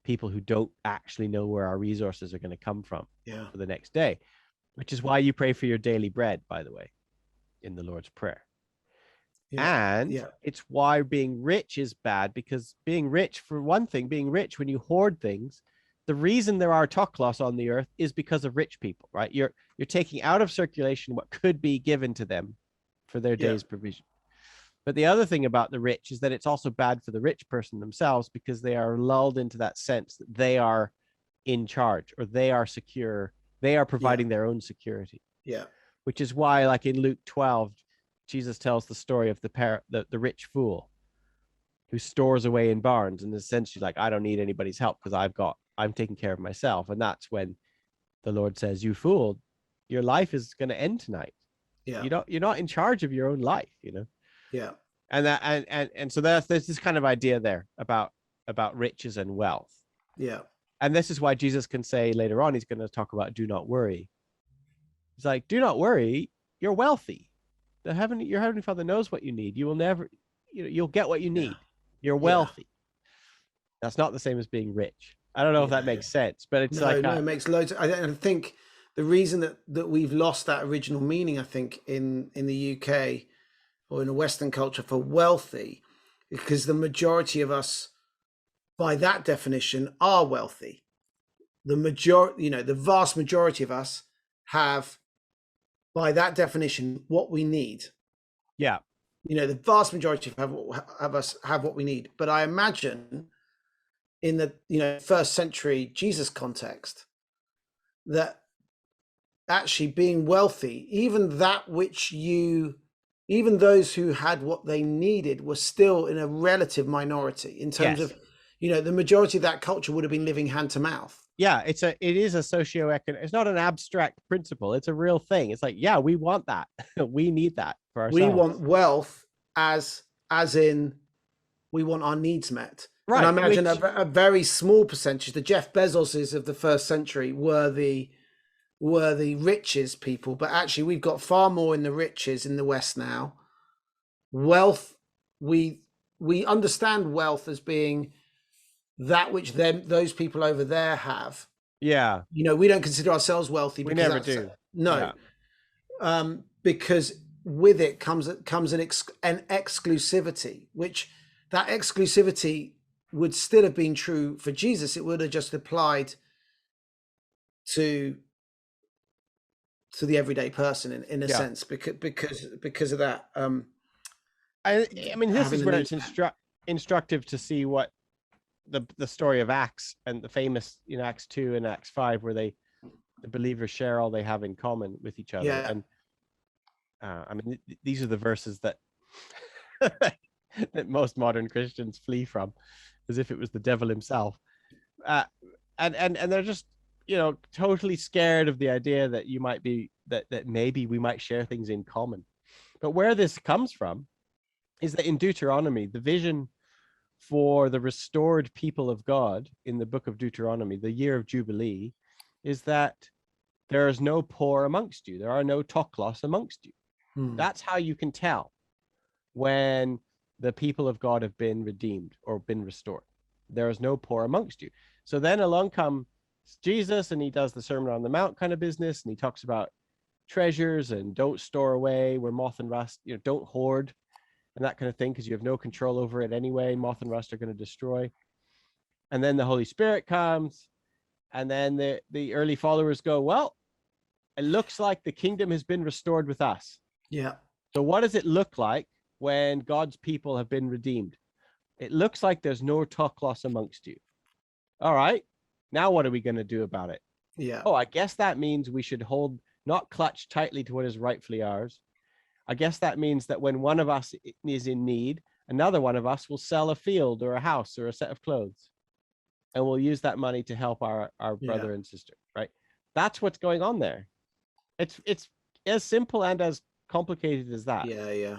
people who don't actually know where our resources are going to come from for the next day, which is why you pray for your daily bread, by the way, in the Lord's Prayer. It's why being rich is bad, because being rich, for one thing, being rich when you hoard things, the reason there are toklos on the earth is because of rich people, right? You're taking out of circulation what could be given to them for their day's provision. But the other thing about the rich is that it's also bad for the rich person themselves, because they are lulled into that sense that they are in charge, or they are secure. They are providing their own security. Yeah. Which is why, like in Luke 12, Jesus tells the story of the rich fool who stores away in barns, and essentially like, I don't need anybody's help because I'm taking care of myself. And that's when the Lord says, you fool, your life is going to end tonight. Yeah. You're not in charge of your own life, Yeah. And so there's this kind of idea there about riches and wealth. Yeah. And this is why Jesus can say later on, he's going to talk about do not worry. He's like, do not worry, you're wealthy. Your Heavenly Father knows what you need. You will never, you'll get what you need. You're wealthy. That's not the same as being rich. I don't know if that makes sense, but it's it makes loads. I think the reason that we've lost that original meaning, I think, in the UK or in a Western culture for wealthy, because the majority of us, by that definition, are wealthy. The vast majority of us have, by that definition, what we need. Yeah. The vast majority of us have what we need. But I imagine in the first century Jesus context, that actually being wealthy, even that which you even those who had what they needed were still in a relative minority in terms Yes. of, the majority of that culture would have been living hand to mouth. Yeah, it is a socioeconomic, it's not an abstract principle, it's a real thing. It's like, yeah, we want that. We need that for We ourselves. want wealth as in we want our needs met. And I Right, imagine a very small percentage, the Jeff Bezoses of the first century were the riches people, but actually we've got far more in the riches in the West now. Wealth, we understand wealth as being that which those people over there have. yeah, We don't consider ourselves wealthy we because never do. no, Yeah. because with it comes an exclusivity, which that exclusivity would still have been true for Jesus. It would have just applied to the everyday person in a sense, because of that. I mean, this is where it's instructive to see what the story of Acts and the famous, Acts 2 and Acts 5, where the believers share all they have in common with each other. Yeah. And I mean, these are the verses that that most modern Christians flee from, as if it was the devil himself. And they're just, totally scared of the idea that you might be that maybe we might share things in common. But where this comes from is that in Deuteronomy, the vision for the restored people of God in the book of Deuteronomy, the year of Jubilee, is that there is no poor amongst you. There are no toklos amongst you. That's how you can tell when the people of God have been redeemed or been restored. There is no poor amongst you. So then along comes Jesus, and he does the Sermon on the Mount kind of business, and he talks about treasures and don't store away where moth and rust, don't hoard and that kind of thing, because you have no control over it anyway. Moth and rust are going to destroy. And then the Holy Spirit comes, and then the early followers go, well, it looks like the kingdom has been restored with us. Yeah. So what does it look like when God's people have been redeemed? It looks like there's no toklos amongst you. All right, now what are we going to do about it? Yeah. Oh, I guess that means we should not clutch tightly to what is rightfully ours. I guess that means that when one of us is in need, another one of us will sell a field or a house or a set of clothes, and we'll use that money to help our brother and sister, right? That's what's going on there. It's as simple and as complicated as that. Yeah.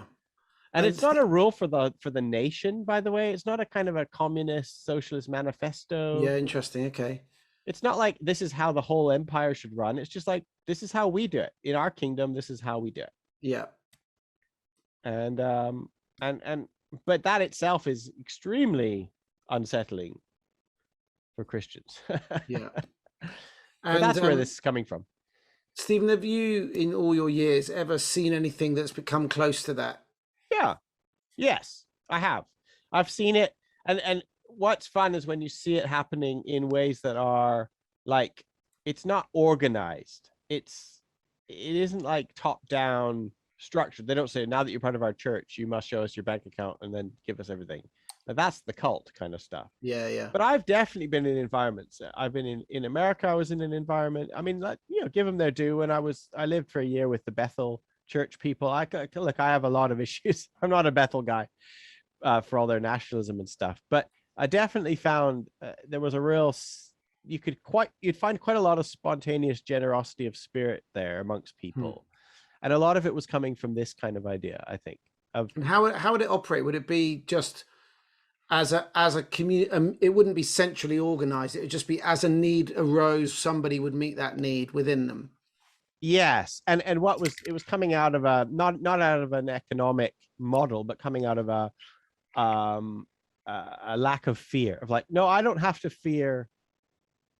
And it's not a rule for the nation, by the way. It's not a kind of a communist socialist manifesto. Yeah, interesting. Okay. It's not like this is how the whole empire should run. It's just like, this is how we do it in our kingdom. This is how we do it. Yeah. And but that itself is extremely unsettling for Christians. Yeah. And that's where this is coming from. Stephen, have you, in all your years, ever seen anything that's become close to that? Yeah. Yes, I have. I've seen it. And what's fun is when you see it happening in ways that are like, it's not organized. It isn't like top down structured. They don't say, now that you're part of our church, you must show us your bank account and then give us everything. Now, that's the cult kind of stuff. Yeah. But I've definitely been in environments. I've been in America. I was in an environment. I mean, like, give them their due. When I lived for a year with the Bethel church people. I have a lot of issues. I'm not a Bethel guy for all their nationalism and stuff, but I definitely found there was a real, you'd find quite a lot of spontaneous generosity of spirit there amongst people. And a lot of it was coming from this kind of idea, I think. And how would it operate? Would it be just as a community? It wouldn't be centrally organized. It would just be as a need arose, somebody would meet that need within them. Yes, and it was coming out of a not out of an economic model, but coming out of a lack of fear of like, no, I don't have to fear.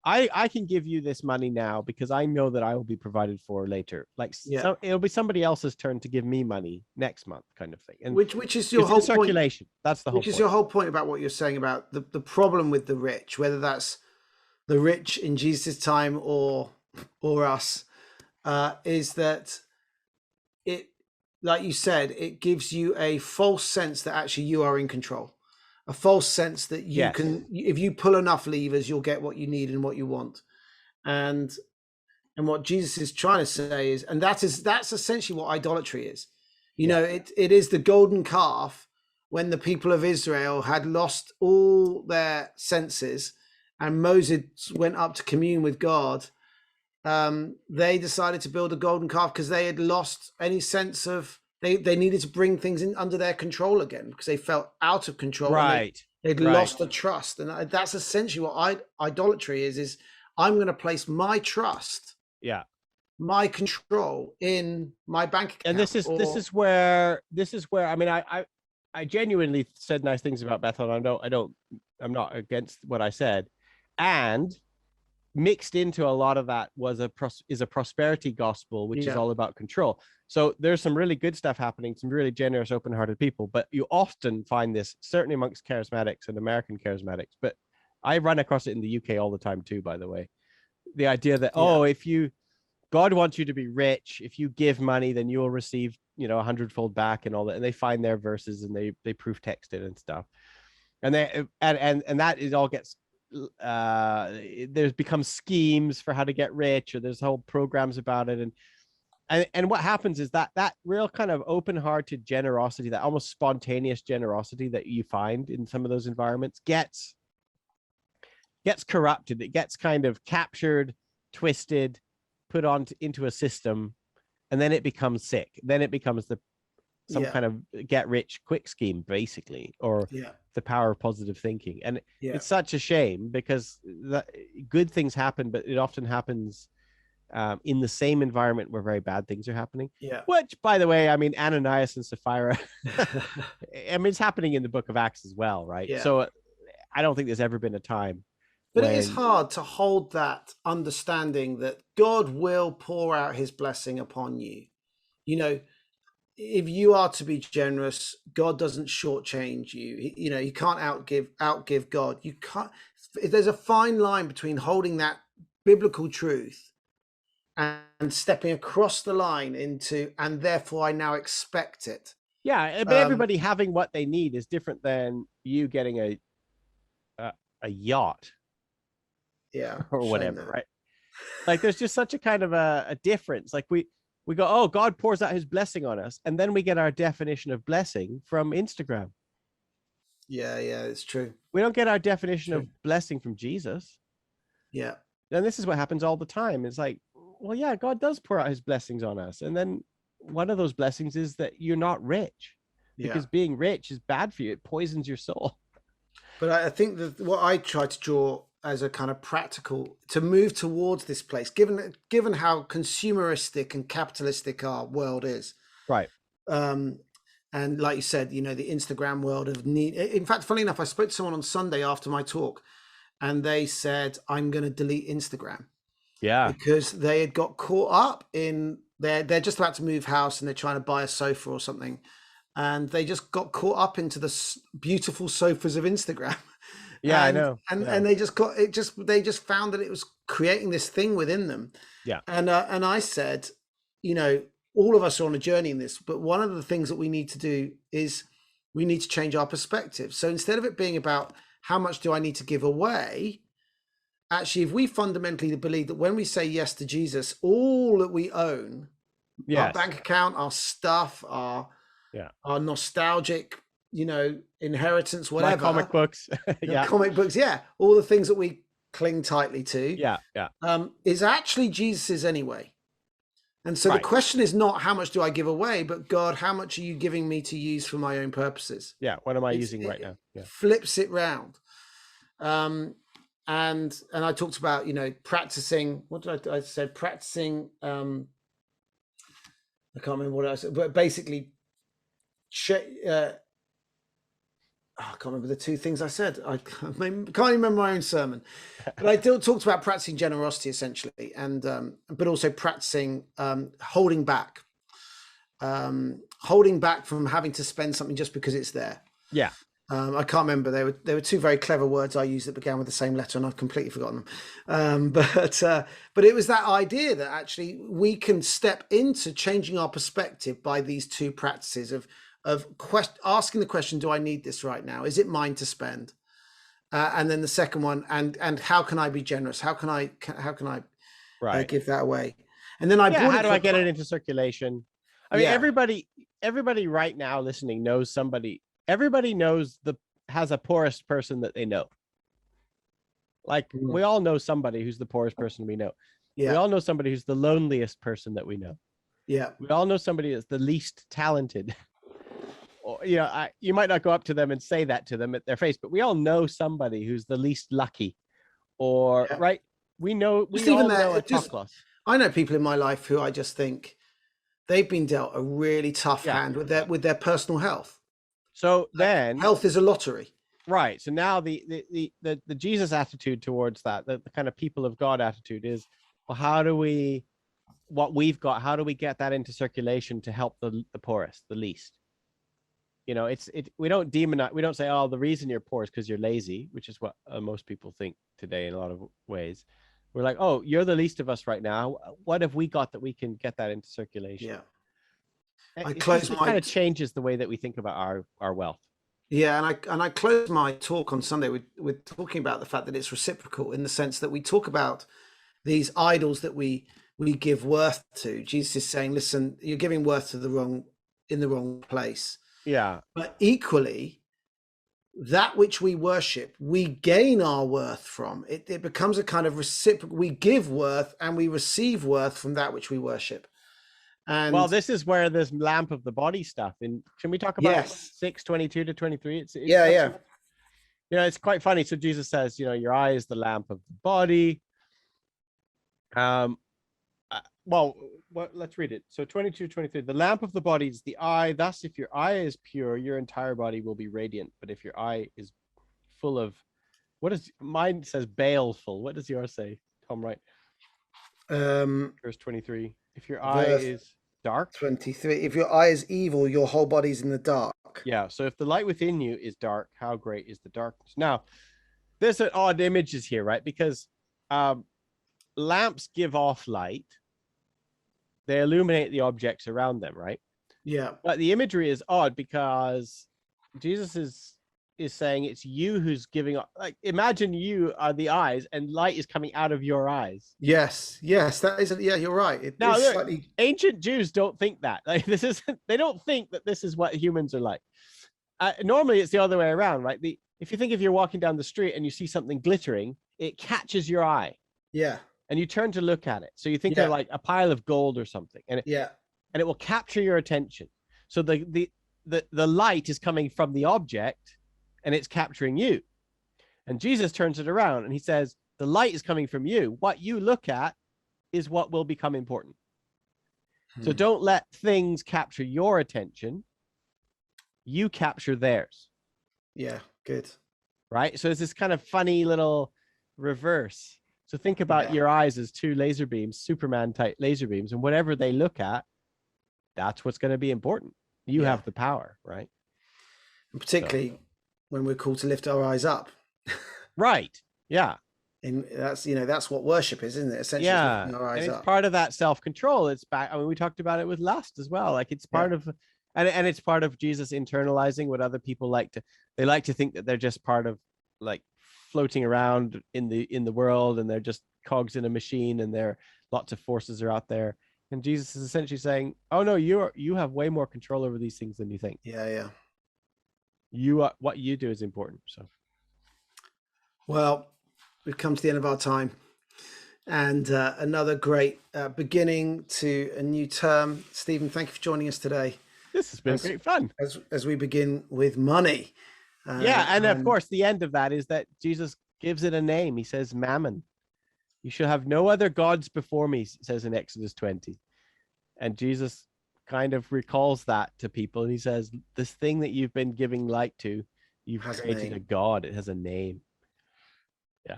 I can give you this money now because I know that I will be provided for later. Like, so it'll be somebody else's turn to give me money next month, kind of thing. And which is your whole circulation. That's the whole. Which is your whole point about what you're saying about the problem with the rich, whether that's the rich in Jesus' time or us. Is that it, like you said, it gives you a false sense that actually you are in control, a false sense that you can, if you pull enough levers, you'll get what you need and what you want. And what Jesus is trying to say is, and that's essentially what idolatry is. You know, it is the golden calf when the people of Israel had lost all their senses and Moses went up to commune with God. They decided to build a golden calf because they had lost any sense of they needed to bring things in under their control again because they felt out of control and they'd lost the trust. And that's essentially what idolatry is I'm going to place my trust, my control in my bank account. And this is where I mean, I genuinely said nice things about Bethel. I'm not against what I said, and mixed into a lot of that is a prosperity gospel, which is all about control. So there's some really good stuff happening, some really generous, open-hearted people, but you often find this certainly amongst charismatics and American charismatics, but I run across it in the UK all the time too, by the way. The idea that, if God wants you to be rich, if you give money, then you'll receive, 100-fold back and all that. And they find their verses and they proof text it and stuff. And that is all gets, there's become schemes for how to get rich, or there's whole programs about it. And what happens is that real kind of open-hearted generosity, that almost spontaneous generosity that you find in some of those environments gets corrupted. It gets kind of captured, twisted, put on into a system, and then it becomes sick. Then it becomes some kind of get rich quick scheme, basically, or the power of positive thinking. And it's such a shame because good things happen, but it often happens in the same environment where very bad things are happening. Which, by the way, I mean, Ananias and Sapphira, I mean, it's happening in the book of Acts as well, right? So I don't think there's ever been a time. But it is hard to hold that understanding that God will pour out his blessing upon you. If you are to be generous, God doesn't shortchange you. You can't outgive God. You can't. There's a fine line between holding that biblical truth and stepping across the line into, and therefore I now expect it. Yeah, but everybody having what they need is different than you getting a yacht. Or whatever, right? Like there's just such a kind of a difference. Like we go, oh, God pours out his blessing on us, and then we get our definition of blessing from Instagram. Yeah, it's true. We don't get our definition of blessing from Jesus. Yeah. And this is what happens all the time. It's like, well, yeah, God does pour out his blessings on us. And then one of those blessings is that you're not rich, because being rich is bad for you. It poisons your soul. But I think that what I try to draw as a kind of practical to move towards this place, given how consumeristic and capitalistic our world is, right? And like you said, the Instagram world of need. In fact, funny enough, I spoke to someone on Sunday after my talk, and they said, "I'm going to delete Instagram." Because they had got caught up in they're just about to move house and they're trying to buy a sofa or something, and they just got caught up into the beautiful sofas of Instagram. I know. And they just found that it was creating this thing within them. And I said, all of us are on a journey in this, but one of the things that we need to do is we need to change our perspective. So instead of it being about how much do I need to give away, actually, if we fundamentally believe that when we say yes to Jesus, all that we own, our bank account, our stuff, our nostalgic, inheritance, whatever, my comic books, comic books, all the things that we cling tightly to, is actually Jesus's anyway. And so the question is not how much do I give away, but God, how much are you giving me to use for my own purposes? What am I using right now? Flips it round. And I talked about, practicing. What did I said? Practicing. I can't remember what I said, but basically, I can't remember the two things I said. I can't even remember my own sermon, but I talked about practicing generosity essentially, and but also practicing holding back from having to spend something just because it's there. I can't remember. There were two very clever words I used that began with the same letter, and I've completely forgotten them. But it was that idea that actually we can step into changing our perspective by these two practices of asking the question, do I need this right now? Is it mine to spend? And then the second one, and how can I be generous? How can I give that away? And then I brought how do I get it into circulation? I mean, everybody, everybody right now listening knows somebody. Everybody has a poorest person that they know. Like we all know somebody who's the poorest person we know. We Yeah. all know somebody who's the loneliest person that we know. Yeah. We all know somebody that's the least talented. Or, you might not go up to them and say that to them at their face, but we all know somebody who's the least lucky, or Yeah. right. We all know a just top loss. I know people in my life who I just think they've been dealt a really tough Yeah. hand with their personal health. So Like, then, health is a lottery. right. So now the Jesus attitude towards that, the kind of people of God attitude is, well, how do we get that into circulation to help the poorest, the least? We don't demonize. We don't say, oh, the reason you're poor is because you're lazy, which is what most people think today in a lot of ways. We're like, oh, you're the least of us right now. What have we got that we can get that into circulation? Yeah. It kind of changes the way that we think about our wealth. Yeah, and I close my talk on Sunday with talking about the fact that it's reciprocal, in the sense that we talk about these idols that we give worth to. Jesus is saying, listen, you're giving worth to in the wrong place. Yeah. But equally, that which we worship, we gain our worth from. It becomes a kind of reciprocal. We give worth and we receive worth from that which we worship. And well, this is where this lamp of the body stuff. And can we talk about 6:22 to 23? Yeah. It's quite funny. So Jesus says, your eye is the lamp of the body. Let's read it. So 22, 23, the lamp of the body is the eye. Thus, if your eye is pure, your entire body will be radiant. But if your eye is full of, mine says baleful. What does yours say, Tom? Right. Verse 23. If your eye is dark. 23. If your eye is evil, your whole body's in the dark. Yeah. So if the light within you is dark, how great is the darkness? Now, there's an odd images here, right? Because lamps give off light. They illuminate the objects around them, right? Yeah. But the imagery is odd because Jesus is saying it's you who's giving up. Like, imagine you are the eyes and light is coming out of your eyes. Yes, that isn't. Yeah, you're right. Ancient Jews don't think that. Like, they don't think that this is what humans are like. Normally, it's the other way around, right? If you think if you're walking down the street and you see something glittering, it catches your eye. Yeah. And you turn to look at it. So you think they're like a pile of gold or something. And it will capture your attention. So the light is coming from the object and it's capturing you. And Jesus turns it around and he says, the light is coming from you. What you look at is what will become important. So don't let things capture your attention. You capture theirs. Yeah, good. Right? So it's this kind of funny little reverse. So think about your eyes as two laser beams, Superman type laser beams, and whatever they look at, that's what's going to be important. You have the power, right? And particularly when we're called to lift our eyes up. Right. Yeah. And that's what worship is, isn't it? Essentially, lifting our eyes and it's up. part of that self-control. It's back. I mean, we talked about it with lust as well. Like, it's part of, and it's part of Jesus internalizing what other people they like to think that they're just part of, like, floating around in the world, and they're just cogs in a machine, and lots of forces are out there. And Jesus is essentially saying, oh no, you have way more control over these things than you think. Yeah. What you do is important. So, well, we've come to the end of our time, and another great beginning to a new term. Stephen, thank you for joining us today. This has been great fun as we begin with money. And of course, the end of that is that Jesus gives it a name. He says, Mammon. You shall have no other gods before me, it says in Exodus 20. And Jesus kind of recalls that to people. And he says, this thing that you've been giving light to, you've created a god. It has a name. Yeah.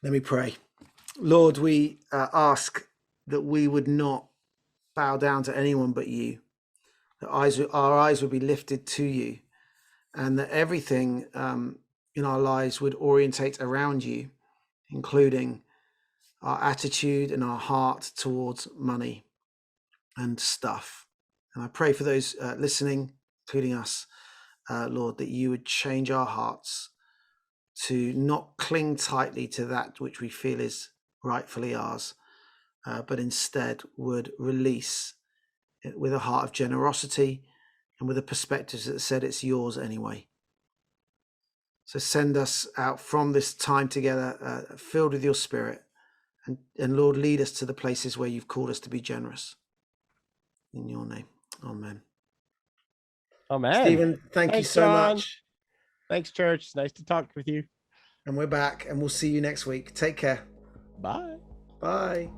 Let me pray. Lord, we ask that we would not bow down to anyone but you, that our eyes would be lifted to you, and that everything in our lives would orientate around you, including our attitude and our heart towards money and stuff. And I pray for those listening, including us, Lord, that you would change our hearts to not cling tightly to that which we feel is rightfully ours, but instead would release with a heart of generosity and with a perspective that said it's yours anyway. So send us out from this time together, filled with your Spirit, and Lord, lead us to the places where you've called us to be generous. In your name, amen. Amen. Stephen, thank you Thanks, so Jon. much. Thanks, church. It's nice to talk with you. And we're back, and we'll see you next week. Take care. Bye. Bye.